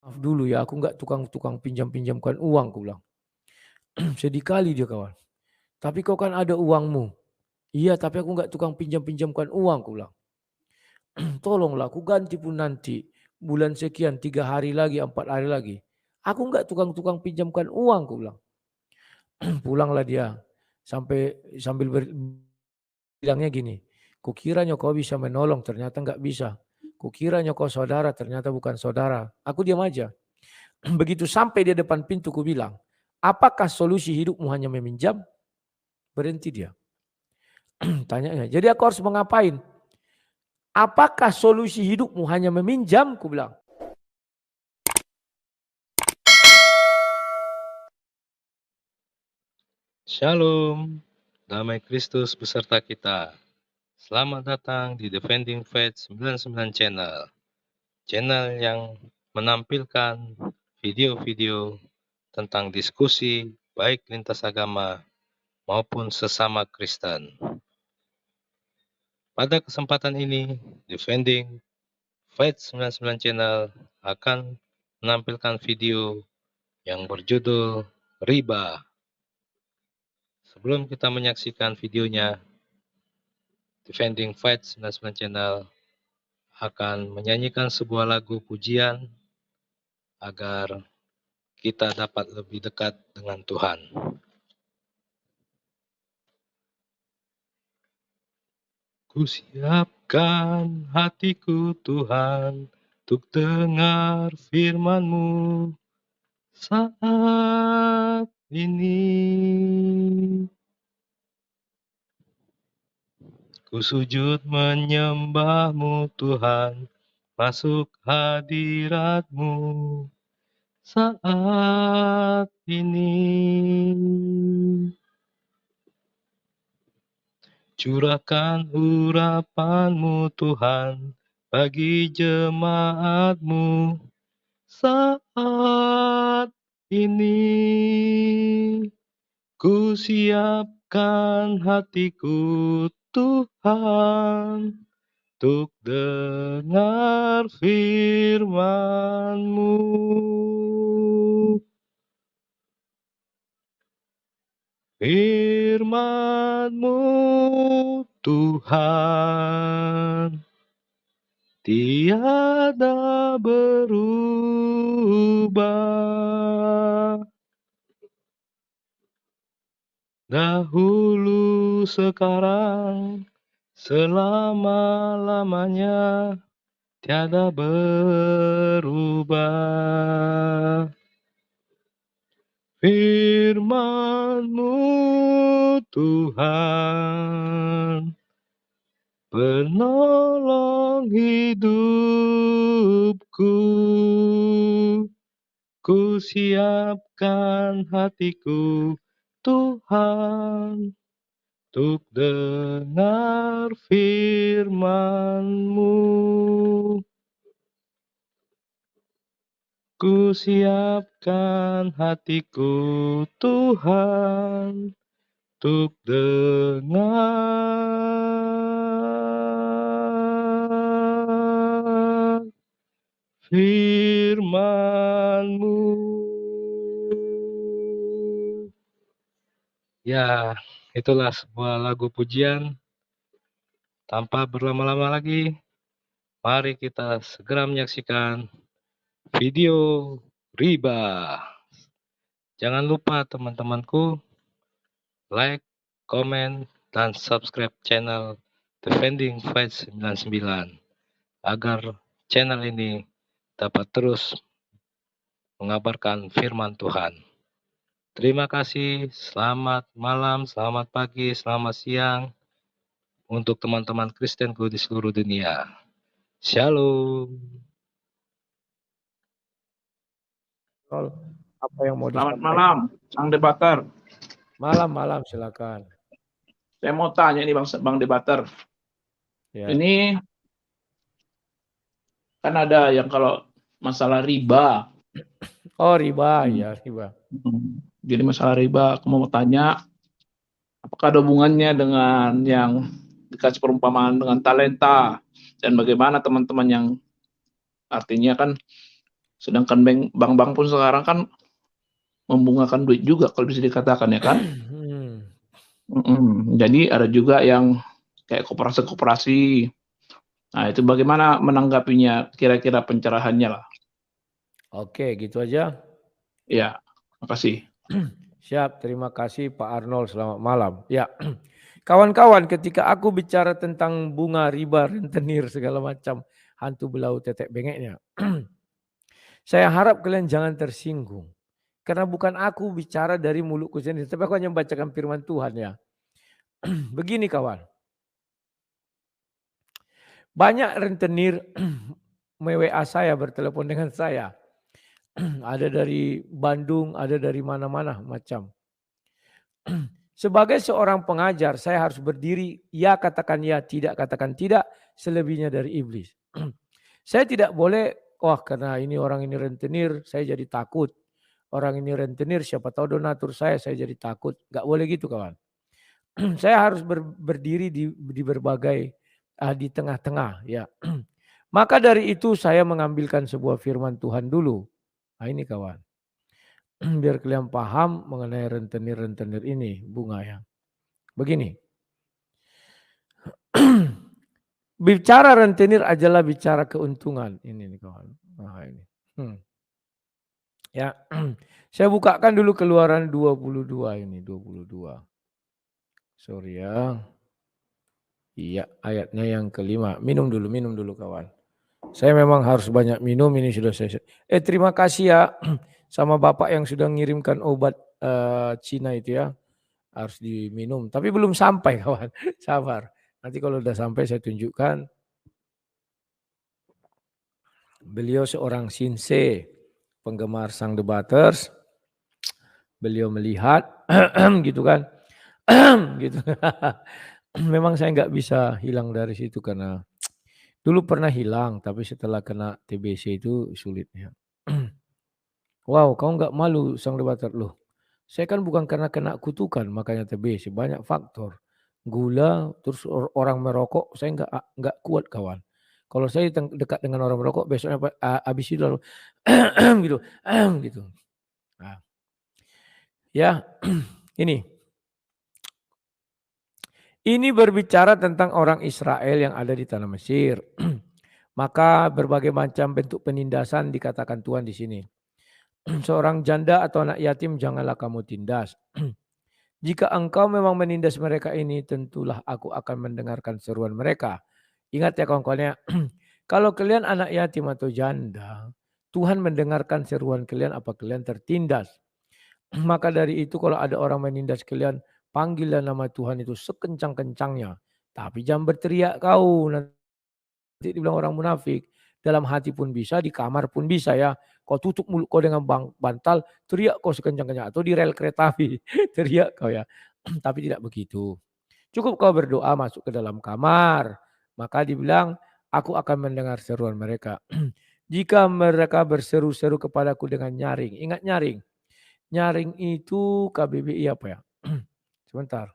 Maaf dulu ya, aku nggak tukang pinjam-pinjamkan uang, aku bilang. Sedih kali dia kawan. Tapi kau kan ada uangmu. Iya, tapi aku nggak tukang pinjam-pinjamkan uang, aku bilang. Tolonglah, aku ganti pun nanti. Bulan sekian, 3 hari lagi, 4 hari lagi. Aku nggak tukang-tukang pinjamkan uang, aku bilang. Pulanglah dia. Sambil bilangnya gini, kukiranya kau bisa menolong, ternyata nggak bisa. Kukiranya kau saudara, ternyata bukan saudara. Aku diam aja. Begitu sampai di depan pintu, ku bilang, apakah solusi hidupmu hanya meminjam? Berhenti dia. Tanyanya, jadi aku harus mengapain? Apakah solusi hidupmu hanya meminjam? Ku bilang. Shalom, damai Kristus beserta kita. Selamat datang di Defending Faith 99 Channel. Channel yang menampilkan video-video tentang diskusi baik lintas agama maupun sesama Kristen. Pada kesempatan ini, Defending Faith 99 Channel akan menampilkan video yang berjudul Riba. Sebelum kita menyaksikan videonya, Defending Faith 99 Channel akan menyanyikan sebuah lagu pujian agar kita dapat lebih dekat dengan Tuhan. Kusiapkan hatiku Tuhan untuk dengar firman-Mu saat ini. Ku sujud menyembah-Mu Tuhan, masuk hadirat-Mu saat ini. Curahkan urapan-Mu Tuhan bagi jemaat-Mu saat ini. Ku siapkan hatiku Tuhan untuk dengar firman-Mu. Firman-Mu Tuhan tiada berubah. Dahulu, sekarang, selama-lamanya tiada berubah. Firman-Mu Tuhan penolong hidupku. Ku siapkan hatiku Tuhan untuk dengar firman-Mu. Ku siapkan hatiku Tuhan untuk dengar firman-Mu. Ya, itulah sebuah lagu pujian. Tanpa berlama-lama lagi, mari kita segera menyaksikan video Riba. Jangan lupa teman-temanku, like, komen, dan subscribe channel Defending Faith 99 agar channel ini dapat terus mengabarkan firman Tuhan. Terima kasih, selamat malam, selamat pagi, selamat siang untuk teman-teman Kristenku di seluruh dunia. Shalom. Apa yang mau Selamat disampaikan? malam, Sang Debater. Malam, silakan. Saya mau tanya nih Bang Debater. Ya. Ini kan ada yang kalau masalah riba. Oh, riba, ya riba. Jadi masalah riba, aku mau tanya, apakah ada hubungannya dengan yang dikasih perumpamaan dengan talenta, dan bagaimana teman-teman yang artinya kan Sedangkan bank-bank pun sekarang kan membungakan duit juga kalau bisa dikatakan ya kan. Jadi ada juga yang kayak koperasi-koperasi. Nah itu bagaimana menanggapinya kira-kira pencerahannya lah. Oke, gitu aja. Ya, makasih. Siap, terima kasih Pak Arnold. Selamat malam. Ya, kawan-kawan, ketika aku bicara tentang bunga, riba, rentenir, segala macam, hantu belau tetek bengeknya. Saya harap kalian jangan tersinggung. Karena bukan aku bicara dari mulutku sendiri, tapi aku hanya membacakan firman Tuhan ya. Begini kawan. Banyak rentenir WA saya, bertelepon dengan saya. Ada dari Bandung, ada dari mana-mana macam. Sebagai seorang pengajar, saya harus berdiri, ya katakan ya, tidak katakan tidak, selebihnya dari iblis. Saya tidak boleh, wah karena ini orang ini rentenir, saya jadi takut. Orang ini rentenir, siapa tahu donatur saya jadi takut. Gak boleh gitu kawan. Saya harus berdiri di berbagai, di tengah-tengah. Ya. Maka dari itu saya mengambilkan sebuah firman Tuhan dulu. Nah ini kawan. Biar kalian paham mengenai rentenir-rentenir ini bunganya. Begini. Bicara rentenir adalah bicara keuntungan. Ini nih kawan. Nah ini. Ya. Saya bukakan dulu Keluaran 22 ini. 22. Sorry ya. Iya ayatnya yang kelima. Minum dulu kawan. Saya memang harus banyak minum, ini sudah saya. Terima kasih ya sama Bapak yang sudah ngirimkan obat Cina itu ya. Harus diminum, tapi belum sampai kawan. Sabar. Nanti kalau sudah sampai saya tunjukkan. Beliau seorang Sinse, penggemar Sang Debaters. Beliau melihat gitu kan. Gitu. Memang saya nggak bisa hilang dari situ karena dulu pernah hilang, tapi setelah kena TBC itu sulit ya. Wow, kau nggak malu Sang Debater? Loh, saya kan bukan karena kena kutukan makanya TBC, banyak faktor. Gula, terus orang merokok, saya nggak kuat kawan. Kalau saya dekat dengan orang merokok, besoknya habis itu lalu gitu, gitu. Nah, ya, ini berbicara tentang orang Israel yang ada di tanah Mesir. Maka berbagai macam bentuk penindasan dikatakan Tuhan di sini. Seorang janda atau anak yatim janganlah kamu tindas. Jika engkau memang menindas mereka ini, tentulah aku akan mendengarkan seruan mereka. Ingat ya kawan-kawannya, kalau kalian anak yatim atau janda, Tuhan mendengarkan seruan kalian apa kalian tertindas. Maka dari itu kalau ada orang menindas kalian, panggillah nama Tuhan itu sekencang-kencangnya. Tapi jangan berteriak kau, nanti dibilang orang munafik. Dalam hati pun bisa, di kamar pun bisa ya. Kau tutup mulut kau dengan bantal, teriak kau sekencang-kencang. Atau di rel kereta api, teriak kau ya. Tapi tidak begitu. Cukup kau berdoa masuk ke dalam kamar. Maka dibilang, aku akan mendengar seruan mereka. Jika mereka berseru-seru kepadaku dengan nyaring. Ingat nyaring. Nyaring itu KBBI apa ya? Sebentar.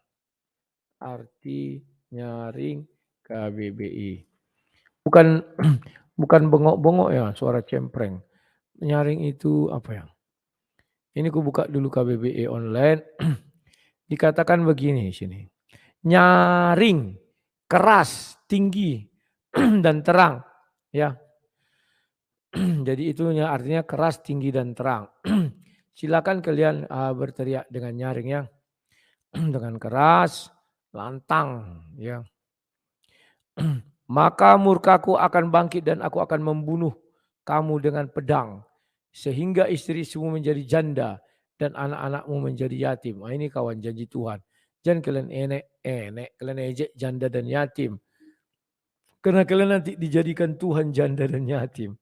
Arti nyaring KBBI. Bukan bengok-bengok ya, suara cempreng. Nyaring itu apa ya? Ini ku buka dulu KBBI online. Dikatakan begini sini. Nyaring, keras, tinggi, dan terang. Ya. Jadi itu artinya keras, tinggi, dan terang. Silakan kalian berteriak dengan nyaring ya. Dengan keras, lantang. Ya. Maka murkaku akan bangkit dan aku akan membunuh kamu dengan pedang. Sehingga istri-istrimu menjadi janda dan anak-anakmu menjadi yatim. Nah, ini kawan janji Tuhan. Jangan kalian kalian ejek janda dan yatim. Karena kalian nanti dijadikan Tuhan janda dan yatim.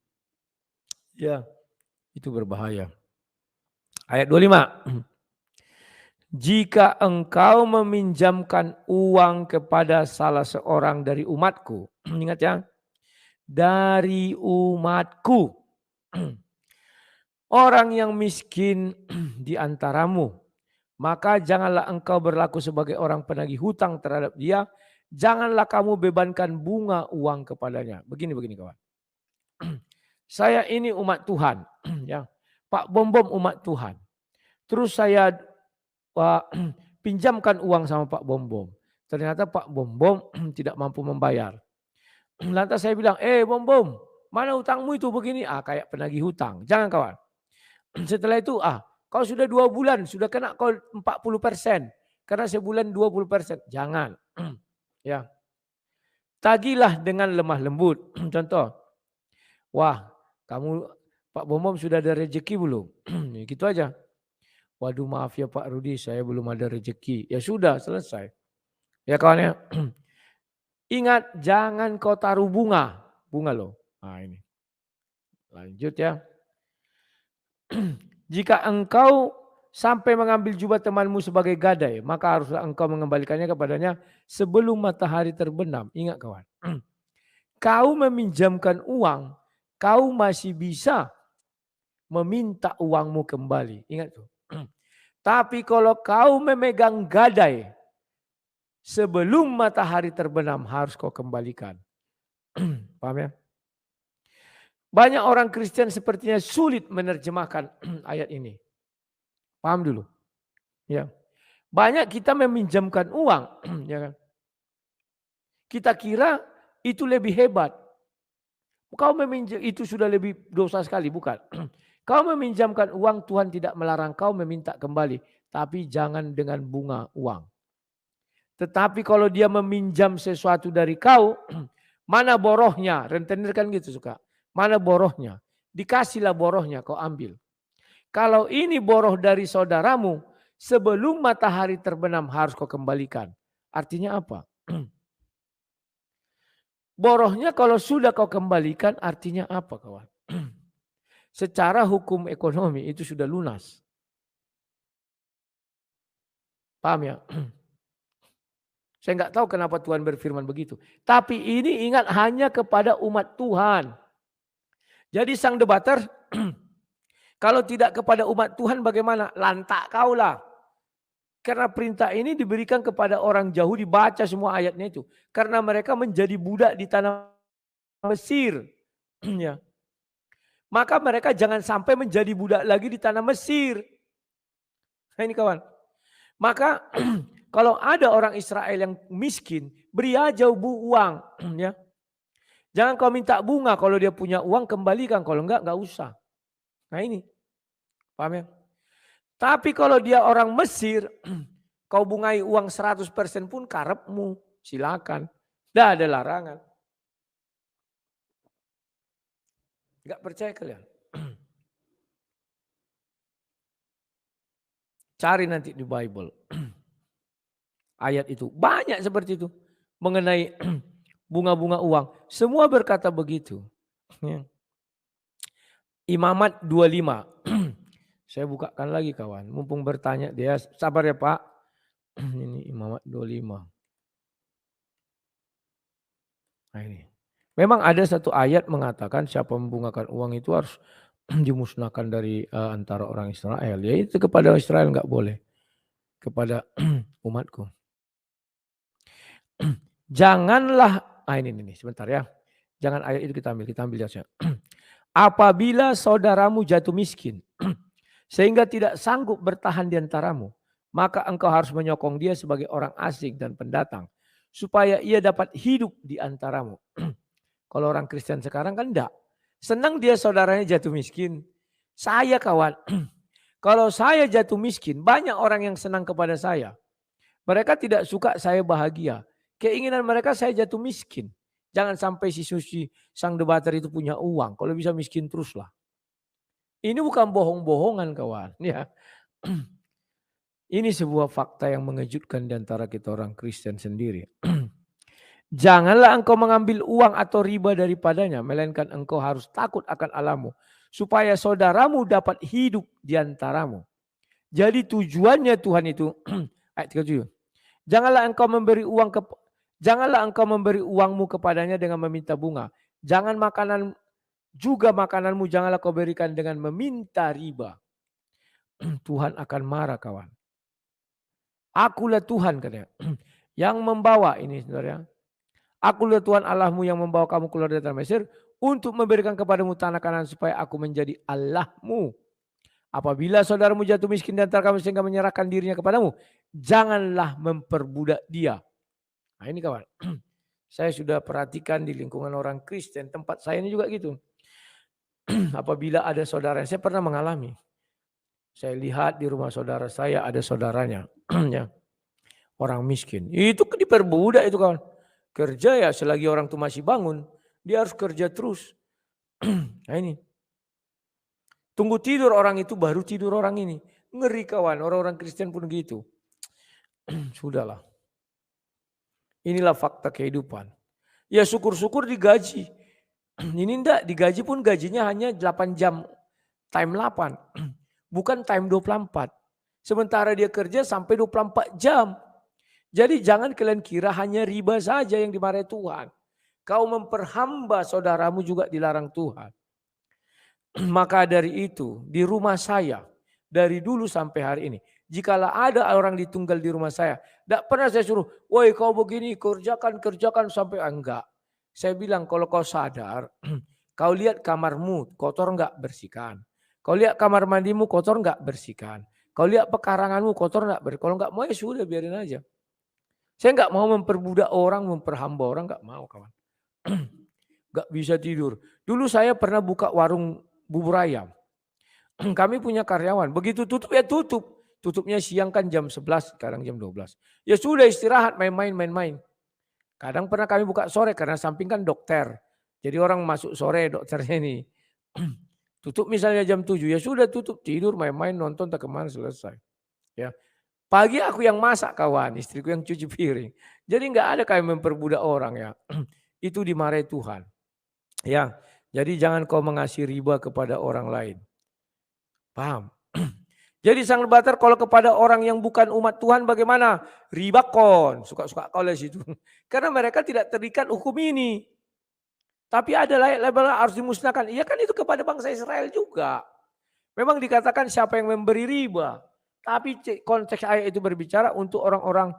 Ya, itu berbahaya. Ayat 25. Jika engkau meminjamkan uang kepada salah seorang dari umatku. Ingat ya. Dari umatku. Orang yang miskin di antaramu. Maka janganlah engkau berlaku sebagai orang penagih hutang terhadap dia. Janganlah kamu bebankan bunga uang kepadanya. Begini kawan. saya ini umat Tuhan, ya. Pak Bom umat Tuhan. Terus saya pinjamkan uang sama Pak Bom. Ternyata Pak Bom tidak mampu membayar. Lantas saya bilang, Bom, mana hutangmu itu begini? Kayak penagih hutang. Jangan kawan. Setelah itu, kau sudah 2 bulan, sudah kena kau 40%. Karena sebulan 20%. Jangan. Ya. Tagilah dengan lemah lembut. Contoh. Wah, kamu Pak Bom sudah ada rezeki belum? Gitu aja. Waduh maaf ya Pak Rudi, saya belum ada rezeki. Ya sudah, selesai. Ya kawan ya. Ingat, jangan kau taruh bunga. Bunga loh. Ini. Lanjut ya. Jika engkau sampai mengambil jubah temanmu sebagai gadai, maka haruslah engkau mengembalikannya kepadanya sebelum matahari terbenam. Ingat kawan. Kau meminjamkan uang, kau masih bisa meminta uangmu kembali. Ingat tuh. Tapi kalau kau memegang gadai, sebelum matahari terbenam harus kau kembalikan. Paham ya? Banyak orang Kristen sepertinya sulit menerjemahkan ayat ini. Paham dulu. Ya. Banyak kita meminjamkan uang. Ya kan? Kita kira itu lebih hebat. Kau meminjam itu sudah lebih dosa sekali, bukan? Kau meminjamkan uang, Tuhan tidak melarang kau meminta kembali. Tapi jangan dengan bunga uang. Tetapi kalau dia meminjam sesuatu dari kau, mana borohnya? Rentenir kan gitu suka. Mana borohnya? Dikasihlah borohnya, kau ambil. Kalau ini boroh dari saudaramu, sebelum matahari terbenam harus kau kembalikan. Artinya apa? Borohnya kalau sudah kau kembalikan artinya apa kawan? Secara hukum ekonomi itu sudah lunas. Paham ya? Saya nggak tahu kenapa Tuhan berfirman begitu. Tapi ini ingat hanya kepada umat Tuhan. Jadi sang debater, kalau tidak kepada umat Tuhan bagaimana? Lantak kaulah. Karena perintah ini diberikan kepada orang Yahudi, baca semua ayatnya itu. Karena mereka menjadi budak di tanah Mesir. Ya. Maka mereka jangan sampai menjadi budak lagi di tanah Mesir. Nah ini kawan. Maka kalau ada orang Israel yang miskin, beri aja uang. Ya. Jangan kau minta bunga, kalau dia punya uang kembalikan, kalau enggak usah. Nah ini, paham ya? Tapi kalau dia orang Mesir, kau bungai uang 100% pun karepmu, silakan. Tidak ada larangan. Enggak percaya kalian? Cari nanti di Bible. Ayat itu. Banyak seperti itu. Mengenai bunga-bunga uang. Semua berkata begitu. Imamat 25. Saya bukakan lagi kawan. Mumpung bertanya dia. Sabar ya Pak. Ini Imamat 25. Nah ini. Memang ada satu ayat mengatakan siapa membungakan uang itu harus dimusnahkan dari antara orang Israel. Ya itu kepada Israel enggak boleh. Kepada umatku. Janganlah, ini sebentar ya. Jangan ayat itu kita ambil saja. Apabila saudaramu jatuh miskin, sehingga tidak sanggup bertahan di antaramu, maka engkau harus menyokong dia sebagai orang asing dan pendatang, supaya ia dapat hidup di antaramu. Kalau orang Kristen sekarang kan enggak. Senang dia saudaranya jatuh miskin. Saya kawan, kalau saya jatuh miskin, banyak orang yang senang kepada saya. Mereka tidak suka saya bahagia. Keinginan mereka saya jatuh miskin. Jangan sampai si Susi sang debater itu punya uang. Kalau bisa miskin teruslah. Ini bukan bohong-bohongan kawan. Ya. Ini sebuah fakta yang mengejutkan di antara kita orang Kristen sendiri. Janganlah engkau mengambil uang atau riba daripadanya. Melainkan engkau harus takut akan Allahmu. Supaya saudaramu dapat hidup di antaramu. Jadi tujuannya Tuhan itu. Ayat 37. Janganlah engkau memberi uangmu kepadanya dengan meminta bunga. Makananmu janganlah kau berikan dengan meminta riba. Tuhan akan marah kawan. Akulah Tuhan katanya. Yang membawa ini saudara. Akulah Tuhan Allahmu yang membawa kamu keluar dari tanah Mesir untuk memberikan kepadamu tanah Kanaan supaya aku menjadi Allahmu. Apabila saudaramu jatuh miskin di antara kamu sehingga menyerahkan dirinya kepadamu, janganlah memperbudak dia. Nah ini kawan, saya sudah perhatikan di lingkungan orang Kristen, tempat saya ini juga gitu. Apabila ada saudara, saya pernah mengalami. Saya lihat di rumah saudara saya ada saudaranya, ya, orang miskin. Itu diperbudak itu kawan. Kerja ya selagi orang itu masih bangun, dia harus kerja terus. Nah ini. Tunggu tidur orang itu baru tidur orang ini. Ngeri kawan, orang-orang Kristen pun gitu. Sudahlah. Inilah fakta kehidupan. Ya syukur-syukur digaji. Ini enggak, digaji pun gajinya hanya 8 jam. Time 8. Bukan time 24. Sementara dia kerja sampai 24 jam. Jadi jangan kalian kira hanya riba saja yang dimarahi Tuhan. Kau memperhamba saudaramu juga dilarang Tuhan. Maka dari itu di rumah saya dari dulu sampai hari ini, jikalau ada orang ditunggal di rumah saya, tidak pernah saya suruh, woi kau begini kerjakan sampai enggak. Saya bilang kalau kau sadar, kau lihat kamarmu kotor enggak, bersihkan. Kau lihat kamar mandimu kotor enggak, bersihkan. Kau lihat pekaranganmu kotor enggak, kalau enggak mau ya sudah biarin aja. Saya enggak mau memperbudak orang, memperhamba orang, enggak mau kawan. Enggak bisa tidur. Dulu saya pernah buka warung bubur ayam. Kami punya karyawan. Begitu tutup ya tutup. Tutupnya siang kan jam 11, sekarang jam 12. Ya sudah istirahat, main-main. Kadang pernah kami buka sore karena samping kan dokter. Jadi orang masuk sore dokternya ini. Tutup misalnya jam 7. Ya sudah tutup, tidur, main-main, nonton, tak kemana, selesai. Ya. Pagi aku yang masak kawan, istriku yang cuci piring. Jadi enggak ada kayak memperbudak orang ya. Itu dimarahi Tuhan. Ya. Jadi jangan kau mengasih riba kepada orang lain. Paham? Jadi sang lebatar kalau kepada orang yang bukan umat Tuhan bagaimana? Ribakon. Suka-suka kau lihat situ. Karena mereka tidak terikat hukum ini. Tapi ada label harus dimusnahkan. Iya kan itu kepada bangsa Israel juga. Memang dikatakan siapa yang memberi riba. Tapi konteks ayat itu berbicara untuk orang-orang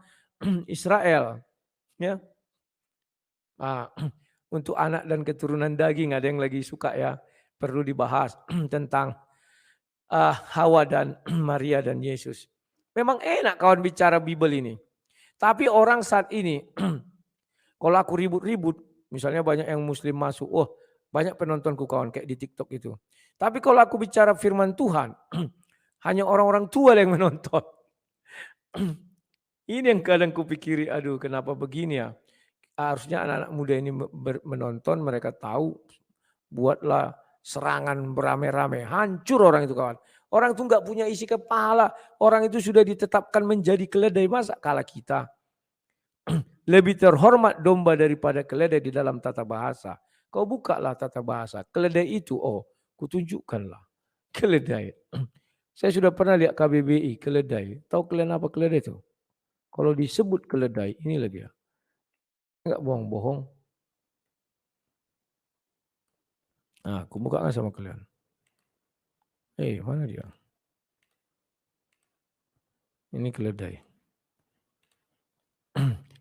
Israel. Ya. Nah, untuk anak dan keturunan daging ada yang lagi suka ya. Perlu dibahas tentang Hawa dan Maria dan Yesus. Memang enak kawan bicara Bible ini. Tapi orang saat ini, kalau aku ribut-ribut, misalnya banyak yang muslim masuk, oh banyak penontonku kawan kayak di TikTok itu. Tapi kalau aku bicara firman Tuhan, hanya orang-orang tua yang menonton. Ini yang kadang kupikiri, aduh kenapa begini ya. Harusnya anak-anak muda ini menonton, mereka tahu, buatlah serangan beramai-ramai. Hancur orang itu kawan. Orang itu enggak punya isi kepala. Orang itu sudah ditetapkan menjadi keledai. Masa kalah kita? Lebih terhormat domba daripada keledai di dalam tata bahasa. Kau bukalah tata bahasa. Keledai itu, oh kutunjukkanlah. Keledai. Saya sudah pernah lihat KBBI, keledai. Tahu kalian apa keledai itu? Kalau disebut keledai, inilah dia. Enggak bohong-bohong. Nah, aku buka sama kalian. Mana dia? Ini keledai.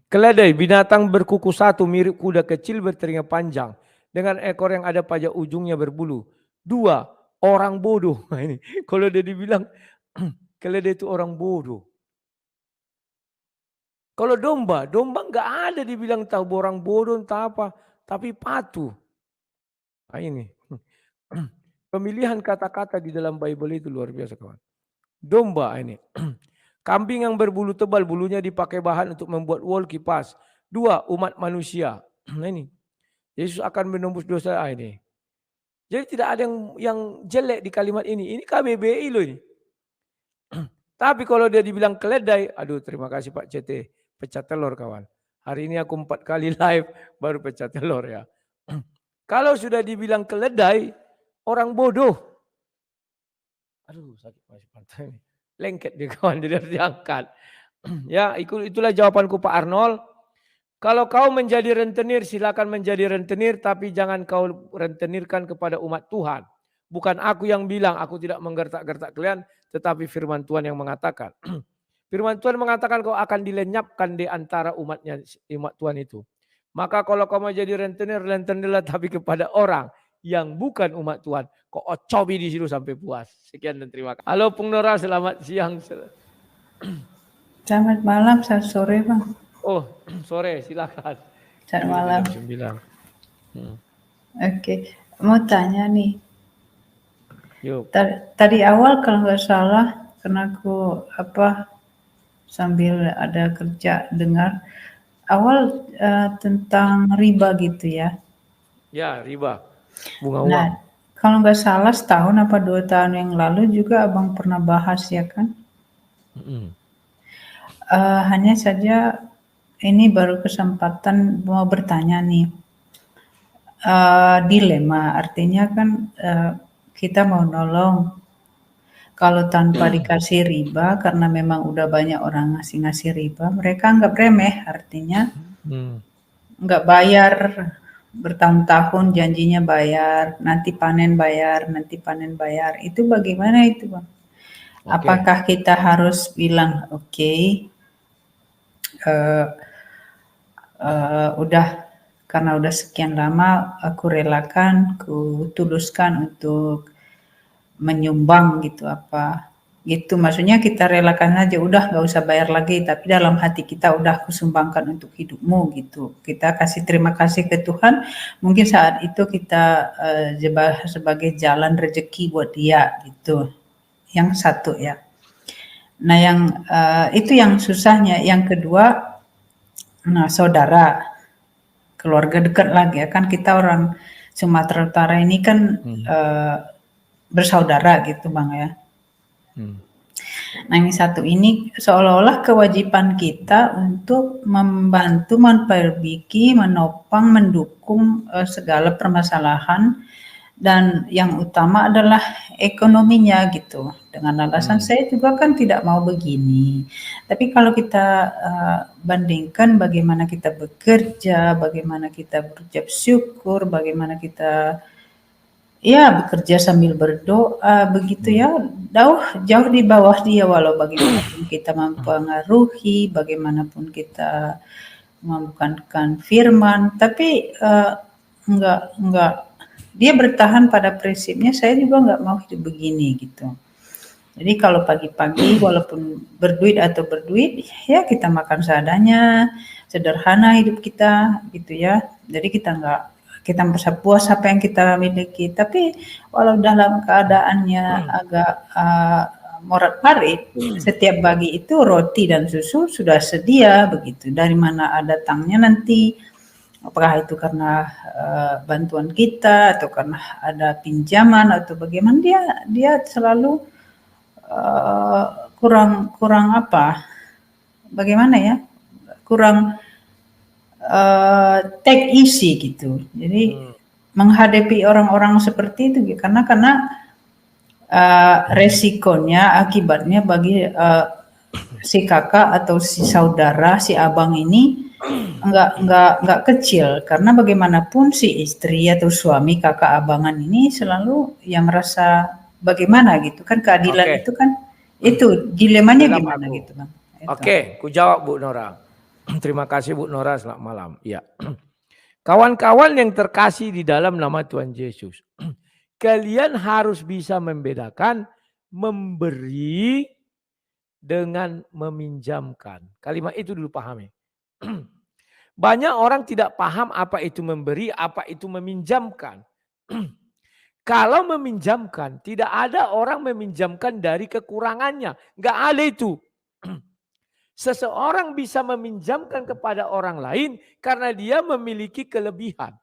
Keledai, binatang berkuku satu mirip kuda kecil bertelinga panjang. Dengan ekor yang ada pada ujungnya berbulu. 2, orang bodoh. Nah ini, kalau dia dibilang keledai itu orang bodoh. Kalau domba enggak ada dibilang tahu orang bodoh entah apa. Tapi patuh. Nah ini. Pemilihan kata-kata di dalam Bible itu luar biasa kawan. Domba ini. Kambing yang berbulu tebal, bulunya dipakai bahan untuk membuat wol kipas. 2, umat manusia. Nah ini. Yesus akan menembus dosa ini. Jadi tidak ada yang jelek di kalimat ini. Ini KBBI loh ini. Tapi kalau dia dibilang keledai, aduh terima kasih Pak CT. Pecah telur kawan. Hari ini aku 4 kali live baru pecah telur ya. Kalau sudah dibilang keledai, orang bodoh. Aduh sakit masih pantai ini. Lengket dia kawan, dia harus diangkat. Ya itulah jawabanku Pak Arnold. Kalau kau menjadi rentenir silakan menjadi rentenir. Tapi jangan kau rentenirkan kepada umat Tuhan. Bukan aku yang bilang, aku tidak menggertak-gertak kalian. Tetapi firman Tuhan yang mengatakan. Firman Tuhan mengatakan kau akan dilenyapkan di antara umat Tuhan itu. Maka kalau kau mau jadi rentenirlah tapi kepada orang yang bukan umat Tuhan. Kau cobi di situ sampai puas. Sekian dan terima kasih. Halo Pung Nora, selamat siang. Selamat malam, selamat sore Bang. Oh, sore, silakan. Selamat malam. Jam 9. Oke, mau tanya nih. Yuk. Tadi awal kalau nggak salah, karena aku sambil ada kerja dengar awal tentang riba gitu ya. Ya, riba. Bunga Nah, uang. kalau nggak salah setahun apa 2 tahun yang lalu juga Abang pernah bahas ya kan. Hanya saja ini baru kesempatan mau bertanya nih. Dilema artinya kan kita mau nolong. Kalau tanpa dikasih riba karena memang udah banyak orang ngasih riba, mereka anggap remeh, artinya nggak bayar bertahun-tahun janjinya bayar, nanti panen bayar. Itu bagaimana itu Bang? Apakah kita harus bilang oke, udah karena udah sekian lama aku relakan, aku tuluskan untuk menyumbang gitu gitu, maksudnya kita relakan aja, udah nggak usah bayar lagi, tapi dalam hati kita udah aku sumbangkan untuk hidupmu gitu, kita kasih terima kasih ke Tuhan, mungkin saat itu kita sebagai jalan rezeki buat dia gitu, yang satu ya. Nah yang itu yang susahnya. Yang kedua, nah saudara, keluarga dekat lagi ya kan, kita orang Sumatera Utara ini kan bersaudara gitu Bang ya. Nah yang satu ini seolah-olah kewajiban kita untuk membantu, memperbaiki, menopang, mendukung segala permasalahan, dan yang utama adalah ekonominya gitu. Dengan alasan saya juga kan tidak mau begini. Tapi kalau kita bandingkan bagaimana kita bekerja, bagaimana kita berucap syukur, bagaimana kita bekerja sambil berdoa begitu ya, jauh di bawah dia, walau bagaimanapun kita mempengaruhi, bagaimanapun kita membukakan firman, tapi enggak dia bertahan pada prinsipnya, saya juga enggak mau hidup begini gitu. Jadi kalau pagi-pagi walaupun berduit atau berduit, ya kita makan seadanya, sederhana hidup kita gitu ya. Jadi kita merasa puas apa yang kita miliki, tapi walau dalam keadaannya agak morat-marit, setiap pagi itu roti dan susu sudah sedia begitu. Dari mana datangnya nanti? Apakah itu karena bantuan kita atau karena ada pinjaman atau bagaimana? Dia selalu kurang apa? Bagaimana ya? Kurang take easy gitu. Jadi menghadapi orang-orang seperti itu karena resikonya, akibatnya bagi si kakak atau si saudara, si abang ini enggak kecil, karena bagaimanapun si istri atau suami kakak abangan ini selalu yang merasa bagaimana gitu kan, keadilan itu kan, itu dilemanya gimana gitu Bang. Oke, ku jawab Bu Nora. Terima kasih Bu Nora, selamat malam. Ya. Kawan-kawan yang terkasih di dalam nama Tuhan Yesus. Kalian harus bisa membedakan memberi dengan meminjamkan. Kalimat itu dulu pahami. Banyak orang tidak paham apa itu memberi, apa itu meminjamkan. Kalau meminjamkan, tidak ada orang meminjamkan dari kekurangannya. Nggak ada itu. Seseorang bisa meminjamkan kepada orang lain karena dia memiliki kelebihan.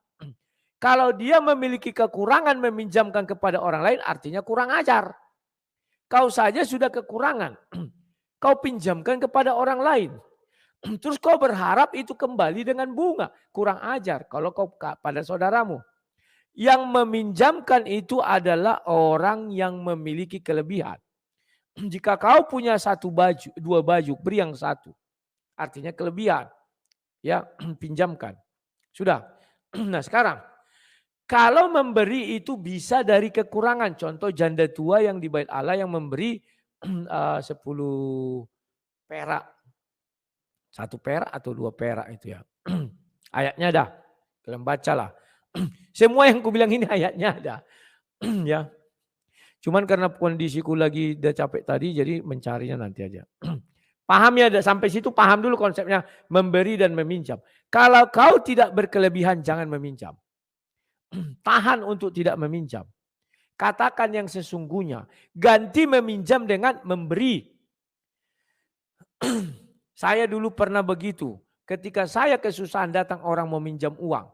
Kalau dia memiliki kekurangan meminjamkan kepada orang lain, artinya kurang ajar. Kau saja sudah kekurangan. Kau pinjamkan kepada orang lain. Terus kau berharap itu kembali dengan bunga. Kurang ajar kalau kau pada saudaramu. Yang meminjamkan itu adalah orang yang memiliki kelebihan. Jika kau punya dua baju, beri yang satu. Artinya kelebihan. Ya, pinjamkan. Sudah. Nah sekarang, kalau memberi itu bisa dari kekurangan. Contoh janda tua yang di Bait Allah yang memberi 10 perak. 1 perak atau 2 perak itu ya. Ayatnya ada. Kalian bacalah. Semua yang ku bilang ini ayatnya ada. Ya. Cuman karena kondisiku lagi udah capek tadi, jadi mencarinya nanti aja. Paham ya, sampai situ paham dulu konsepnya memberi dan meminjam. Kalau kau tidak berkelebihan, jangan meminjam. Tahan untuk tidak meminjam. Katakan yang sesungguhnya. Ganti meminjam dengan memberi. Saya dulu pernah begitu. Ketika saya kesusahan datang orang mau minjam uang.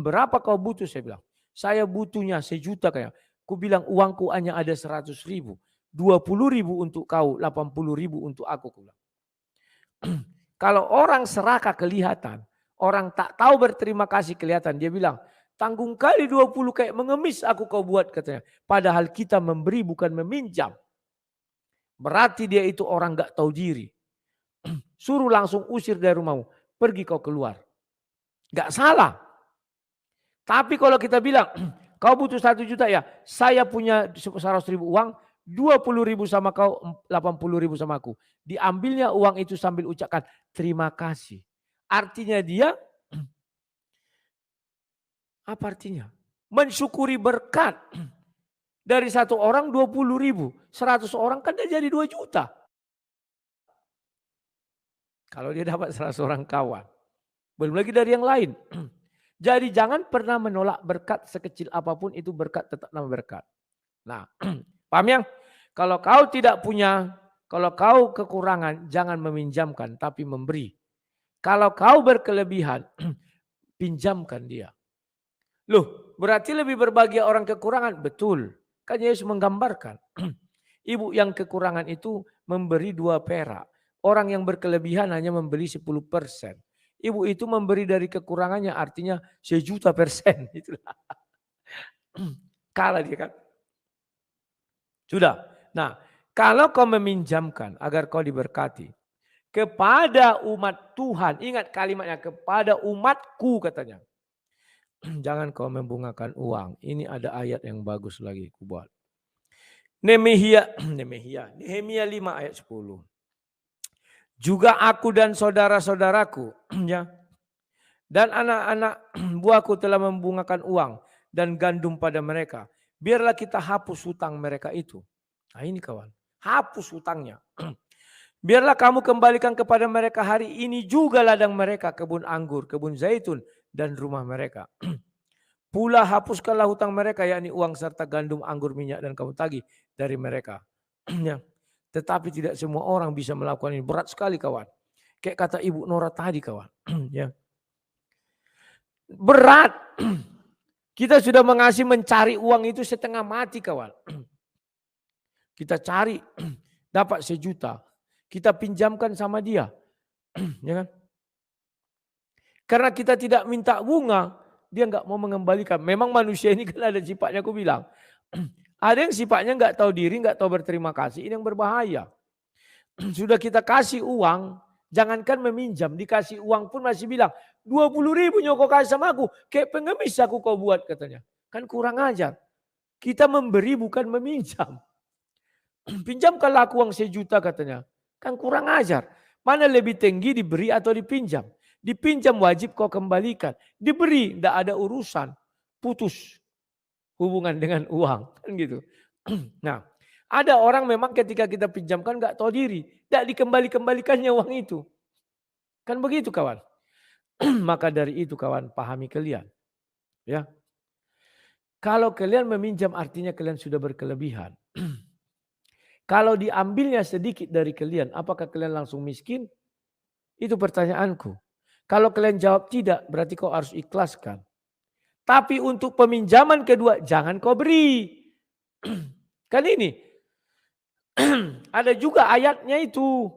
Berapa kau butuh? Saya bilang. Saya butuhnya 1 juta kayak. Ku bilang uangku hanya ada 100.000. 20.000 untuk kau, 80.000 untuk aku. Kalau orang serakah kelihatan. Orang tak tahu berterima kasih kelihatan. Dia bilang, tanggung kali 20 kayak mengemis aku kau buat katanya. Padahal kita memberi bukan meminjam. Berarti dia itu orang gak tahu diri. Suruh langsung usir dari rumahmu. Pergi kau keluar. Gak salah. Tapi kalau kita bilang, kau butuh 1 juta ya. Saya punya 100.000 uang. 20.000 sama kau, 80.000 sama aku. Diambilnya uang itu sambil ucapkan terima kasih. Artinya dia, apa artinya? Mensyukuri berkat. Dari 1 orang 20.000. 100 orang kan dia jadi 2 juta. Kalau dia dapat 100 orang kawan. Belum lagi dari yang lain. Jadi jangan pernah menolak berkat sekecil apapun, itu berkat tetap nama berkat. Nah, paham ya? Kalau kau tidak punya, kalau kau kekurangan, jangan meminjamkan tapi memberi. Kalau kau berkelebihan, pinjamkan dia. Loh, berarti lebih berbahagia orang kekurangan? Betul. Kan Yesus menggambarkan. Ibu yang kekurangan itu memberi 2 perak. Orang yang berkelebihan hanya memberi 10%. Ibu itu memberi dari kekurangannya, artinya 1.000.000%. Itulah. Kalah dia kan. Sudah. Nah, kalau kau meminjamkan agar kau diberkati kepada umat Tuhan, ingat kalimatnya, kepada umatku katanya. Jangan kau membungakan uang. Ini ada ayat yang bagus lagi ku buat. Nehemia 5 ayat 10. Juga aku dan saudara-saudaraku ya, dan anak-anak buahku telah membungakan uang dan gandum pada mereka. Biarlah kita hapus hutang mereka itu. Nah ini kawan, hapus hutangnya. Biarlah kamu kembalikan kepada mereka hari ini juga ladang mereka, kebun anggur, kebun zaitun, dan rumah mereka. Pula hapuskanlah hutang mereka, yakni uang serta gandum, anggur, minyak, dan kamu tagih dari mereka. Tetapi tidak semua orang bisa melakukan ini. Berat sekali kawan. Kayak kata Ibu Nora tadi kawan. Ya. Berat. Kita sudah mengasih mencari uang itu setengah mati kawan. Kita cari dapat 1 juta. Kita pinjamkan sama dia. Ya kan? Karena kita tidak minta bunga, dia nggak mau mengembalikan. Memang manusia ini kan ada sifatnya, aku bilang. Ada yang sifatnya nggak tahu diri, nggak tahu berterima kasih. Ini yang berbahaya. Sudah kita kasih uang, jangankan meminjam, dikasih uang pun masih bilang 20.000 nyokok kasih sama aku, kayak pengemis aku kau buat katanya. Kan kurang ajar. Kita memberi bukan meminjam. Pinjamkanlah aku uang 1 juta katanya. Kan kurang ajar. Mana lebih tinggi, diberi atau dipinjam? Dipinjam wajib kau kembalikan. Diberi tidak ada urusan. Putus hubungan dengan uang. Kan gitu. Nah, ada orang memang ketika kita pinjamkan nggak tahu diri. Tidak dikembalikannya uang itu. Kan begitu kawan. Maka dari itu kawan, pahami kalian. Ya. Kalau kalian meminjam artinya kalian sudah berkelebihan. Kalau diambilnya sedikit dari kalian, apakah kalian langsung miskin? Itu pertanyaanku. Kalau kalian jawab tidak, berarti kau harus ikhlaskan. Tapi untuk peminjaman kedua, jangan kau beri. Kan ini. Ada juga ayatnya itu.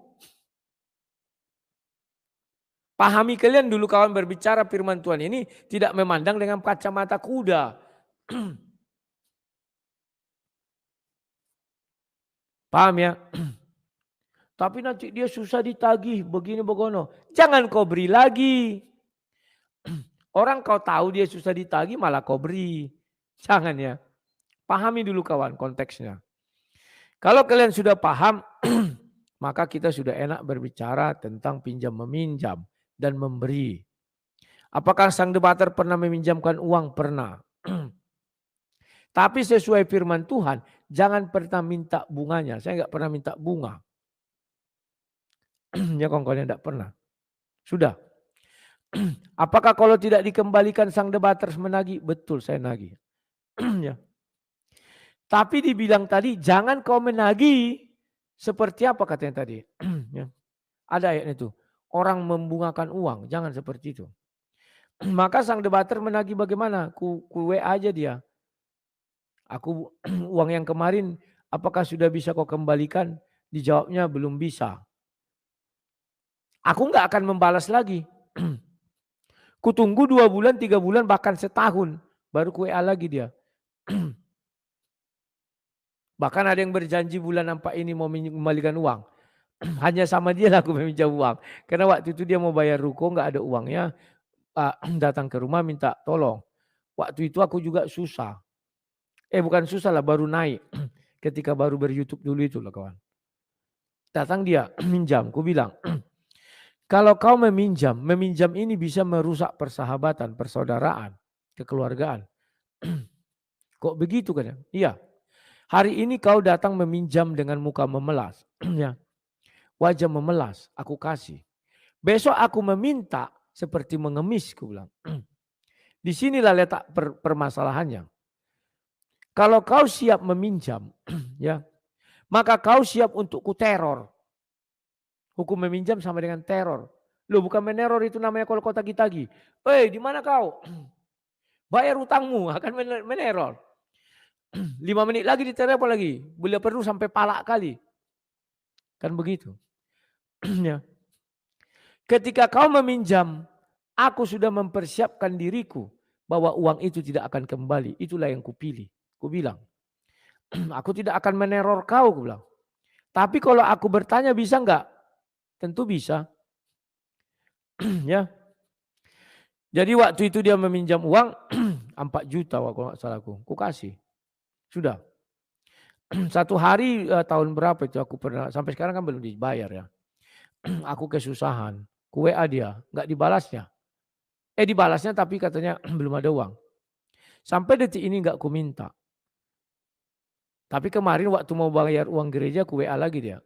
Pahami kalian dulu kawan berbicara firman Tuhan ini tidak memandang dengan kacamata kuda. Paham ya? Tapi nanti dia susah ditagih, begini begono. Jangan kau beri lagi. Orang kau tahu dia susah ditagih malah kau beri. Jangan ya. Pahami dulu kawan konteksnya. Kalau kalian sudah paham, maka kita sudah enak berbicara tentang pinjam meminjam dan memberi. Apakah sang debater pernah meminjamkan uang? Pernah. Tapi sesuai firman Tuhan, jangan pernah minta bunganya. Saya nggak pernah minta bunga. Ya kawan-kawan, tidak pernah. Sudah. Apakah kalau tidak dikembalikan sang debater menagih? Betul, saya nagih. Ya. Tapi dibilang tadi, jangan kau menagih. Seperti apa katanya tadi? Ya. Ada ayatnya itu. Orang membungakan uang, jangan seperti itu. Maka sang debater menagih bagaimana? Ku WA aja dia. Aku uang yang kemarin apakah sudah bisa kau kembalikan? Dijawabnya belum bisa. Aku nggak akan membalas lagi. Kutunggu 2 bulan, 3 bulan, bahkan setahun. Baru ku WA lagi dia. Bahkan ada yang berjanji bulan 4 ini mau mengembalikan uang. Hanya sama dia lah aku meminjam uang. Karena waktu itu dia mau bayar ruko, nggak ada uangnya. Datang ke rumah minta tolong. Waktu itu aku juga susah. Bukan susah lah, baru naik. Ketika baru ber-YouTube dulu itu lah kawan. Datang dia minjam, ku bilang. Kalau kau meminjam ini bisa merusak persahabatan, persaudaraan, kekeluargaan. Kok begitu kan? Iya. Hari ini kau datang meminjam dengan muka memelas. Ya. Wajah memelas, aku kasih. Besok aku meminta seperti mengemis, ku bilang. Di sinilah letak permasalahannya. Kalau kau siap meminjam, ya, maka kau siap untuk ku teror. Hukum meminjam sama dengan teror. Loh, bukan meneror itu namanya kalau kau tagih-tagih. Di mana kau? Bayar utangmu, akan meneror. 5 menit lagi diteror lagi. Bila perlu sampai palak kali. Kan begitu. Ya. Ketika kau meminjam, aku sudah mempersiapkan diriku bahwa uang itu tidak akan kembali. Itulah yang kupilih. Ku bilang, aku tidak akan meneror kau, ku bilang. Tapi kalau aku bertanya bisa enggak? Tentu bisa. Ya. Jadi waktu itu dia meminjam uang 4 juta kalau nggak salah aku. Ku kasih. Sudah. 1 hari tahun berapa itu aku pernah, sampai sekarang kan belum dibayar ya. Aku kesusahan. Ku WA dia, nggak dibalasnya. Dibalasnya tapi katanya belum ada uang. Sampai detik ini nggak ku minta. Tapi kemarin waktu mau bayar uang gereja ku WA lagi dia.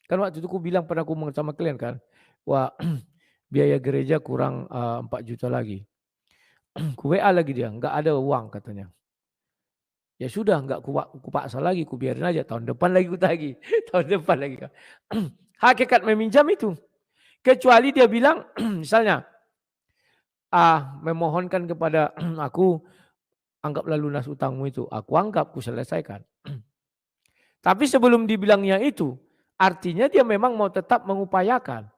Kan waktu itu ku bilang pernah ku ngomong sama kalian kan. Wah biaya gereja kurang 4 juta lagi. Ku WA lagi dia, nggak ada uang katanya. Ya sudah, nggak ku paksa lagi, ku biarin aja. Tahun depan lagi ku tagih. Tahun depan lagi. Hakikat meminjam itu. Kecuali dia bilang misalnya memohonkan kepada aku, anggaplah lunas utangmu itu. Aku anggap, ku selesaikan. Tapi sebelum dibilangnya itu, artinya dia memang mau tetap mengupayakan.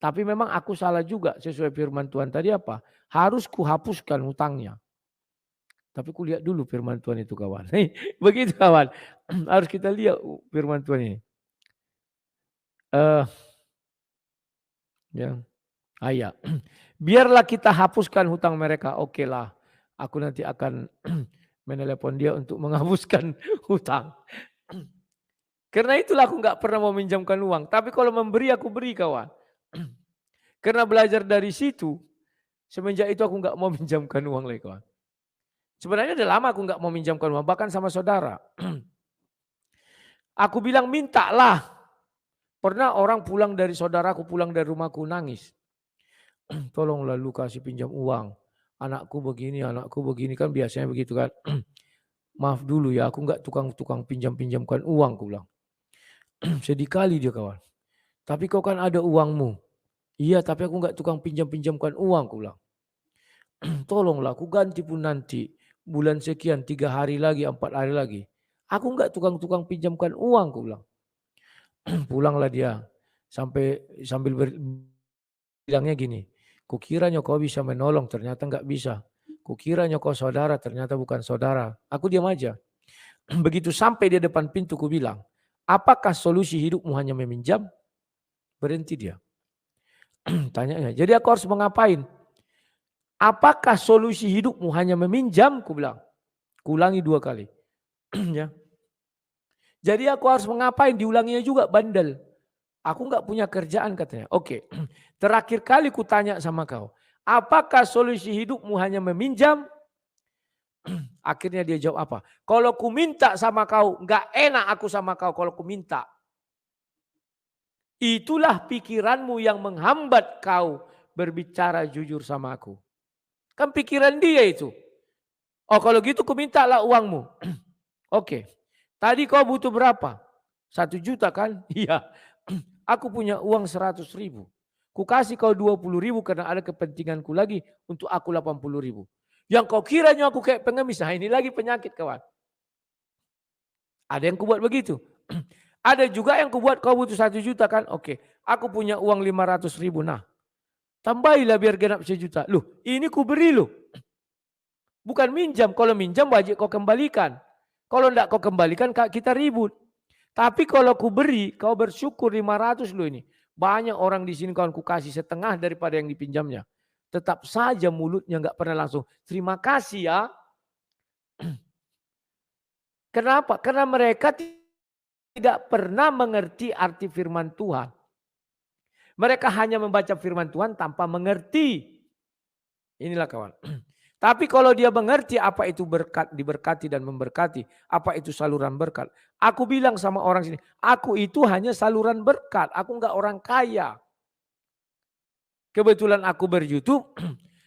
Tapi memang aku salah juga sesuai firman Tuhan tadi apa? Harus ku hapuskan hutangnya. Tapi ku lihat dulu firman Tuhan itu kawan. Begitu kawan. Harus kita lihat firman Tuhan ini. Ya. Biarlah kita hapuskan hutang mereka. Oke lah. Aku nanti akan menelepon dia untuk menghapuskan hutang. Karena itulah aku nggak pernah mau minjamkan uang. Tapi kalau memberi aku beri kawan. Karena belajar dari situ. Semenjak itu aku nggak mau minjamkan uang lagi kawan. Sebenarnya udah lama aku nggak mau minjamkan uang. Bahkan sama saudara. Aku bilang mintalah. Pernah orang pulang dari saudaraku, pulang dari rumahku nangis. Tolonglah lu kasih pinjam uang. Anakku begini kan biasanya begitu kan. Maaf dulu ya, aku nggak tukang pinjamkan uang, aku bilang. Sedih kali dia kawan. Tapi kau kan ada uangmu. Iya, tapi aku nggak tukang pinjamkan uang, aku bilang. Tolonglah, aku ganti pun nanti. Bulan sekian, 3 hari lagi, 4 hari lagi. Aku nggak tukang pinjamkan uang, aku bilang. Pulanglah dia. Sambil bilangnya gini. Kukiranya kau bisa menolong, ternyata nggak bisa. Kukiranya kau saudara, ternyata bukan saudara. Aku diam aja. Begitu sampai di depan pintu, ku bilang, apakah solusi hidupmu hanya meminjam? Berhenti dia. Tanyanya, jadi aku harus mengapain? Apakah solusi hidupmu hanya meminjam? Ku bilang. Kuulangi 2 kali. Ya. Jadi aku harus mengapain? Diulanginya juga bandel. Aku nggak punya kerjaan katanya. Oke. Terakhir kali ku tanya sama kau. apakah solusi hidupmu hanya meminjam? Akhirnya dia jawab apa? Kalau ku minta sama kau, nggak enak aku sama kau kalau ku minta. Itulah pikiranmu yang menghambat kau berbicara jujur sama aku. Kan pikiran dia itu. Oh kalau gitu ku mintalah uangmu. Oke. Tadi kau butuh berapa? 1 juta kan? Iya. Aku punya uang 100.000. Ku kasih kau 20.000 karena ada kepentinganku lagi untuk aku 80.000. Yang kau kiranya aku kayak pengemis. Nah ini lagi penyakit kawan. Ada yang ku buat begitu. Ada juga yang ku buat kau butuh 1 juta kan? Oke. Aku punya uang 500.000. Nah tambahilah biar genap 1 juta. Loh ini ku beri loh. Bukan minjam. Kalau minjam wajib kau kembalikan. Kalau enggak kau kembalikan kita ribut. Tapi kalau ku beri kau bersyukur 500 loh ini. Banyak orang di sini kawan ku kasih setengah daripada yang dipinjamnya. Tetap saja mulutnya enggak pernah langsung terima kasih ya. Kenapa? Karena mereka tidak pernah mengerti arti firman Tuhan. Mereka hanya membaca firman Tuhan tanpa mengerti. Inilah kawan. Tapi kalau dia mengerti apa itu berkat, diberkati dan memberkati, apa itu saluran berkat. Aku bilang sama orang sini, aku itu hanya saluran berkat, aku enggak orang kaya. Kebetulan aku ber-YouTube,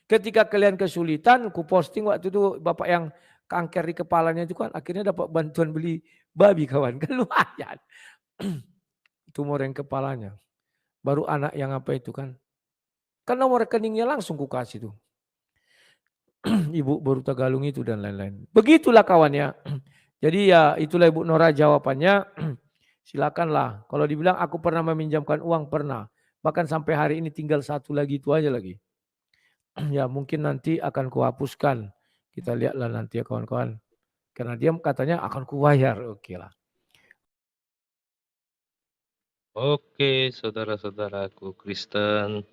ketika kalian kesulitan, aku posting waktu itu bapak yang kanker di kepalanya itu kan akhirnya dapat bantuan beli babi kawan, kan lumayan. Tumor yang kepalanya. Baru anak yang apa itu kan. Kan nomor rekeningnya langsung ku kasih tuh. Ibu baru Tagalung itu dan lain-lain. Begitulah kawan ya. Jadi ya itulah Ibu Nora jawabannya. Silakanlah. Kalau dibilang aku pernah meminjamkan uang, pernah. Bahkan sampai hari ini tinggal 1 lagi itu aja lagi. Ya mungkin nanti akan kuhapuskan. Kita lihatlah nanti ya kawan-kawan. Karena dia katanya akan kubayar. Oke lah. Oke, saudara-saudaraku Kristen.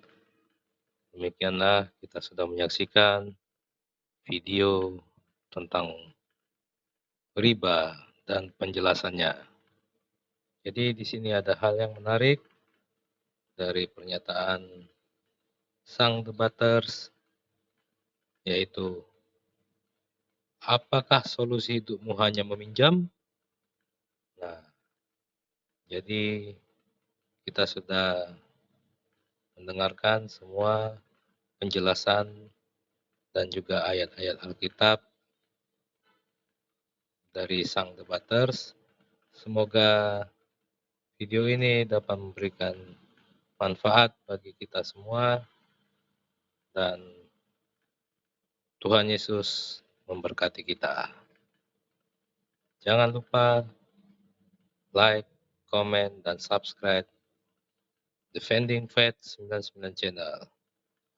Demikianlah kita sudah menyaksikan video tentang riba dan penjelasannya. Jadi di sini ada hal yang menarik dari pernyataan sang debaters, yaitu apakah solusi hidupmu hanya meminjam? Nah, jadi kita sudah mendengarkan semua penjelasan dan juga ayat-ayat Alkitab dari sang debaters. Semoga video ini dapat memberikan manfaat bagi kita semua dan Tuhan Yesus memberkati kita. Jangan lupa like, comment, dan subscribe Defending Faith 99 Channel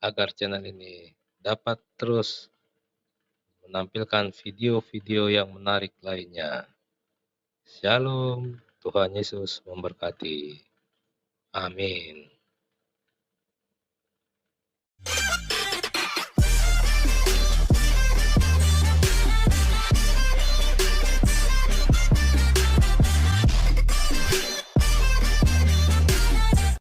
agar channel ini dapat terus menampilkan video-video yang menarik lainnya. Shalom, Tuhan Yesus memberkati. Amin.